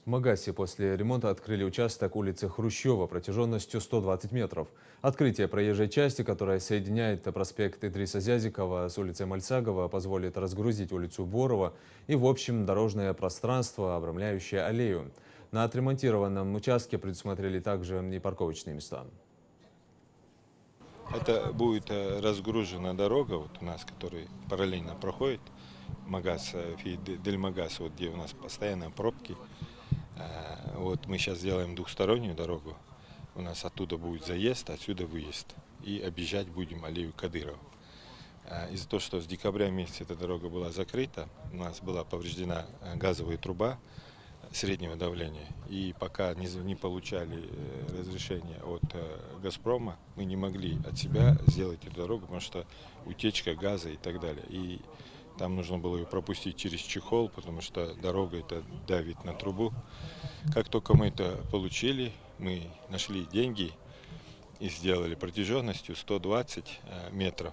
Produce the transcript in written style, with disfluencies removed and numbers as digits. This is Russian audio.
В Магасе после ремонта открыли участок улицы Хрущева протяженностью 120 метров. Открытие проезжей части, которая соединяет проспект Идриса Зязикова с улицей Мальцагова, позволит разгрузить улицу Борова и, в общем, дорожное пространство, обрамляющее аллею. На отремонтированном участке предусмотрели также и парковочные места. Это будет разгружена дорога вот у нас, которая параллельно проходит Магас, Дель Магас, вот где у нас постоянно пробки. Вот мы сейчас сделаем двухстороннюю дорогу. У нас оттуда будет заезд, отсюда выезд. И объезжать будем аллею Кадырова. Из-за того, что с декабря месяца эта дорога была закрыта, у нас была повреждена газовая труба среднего давления. И пока не получали разрешение от «Газпрома», мы не могли от себя сделать эту дорогу, потому что утечка газа и так далее. И там нужно было ее пропустить через чехол, потому что дорога это давит на трубу. Как только мы это получили, мы нашли деньги и сделали протяженностью 120 метров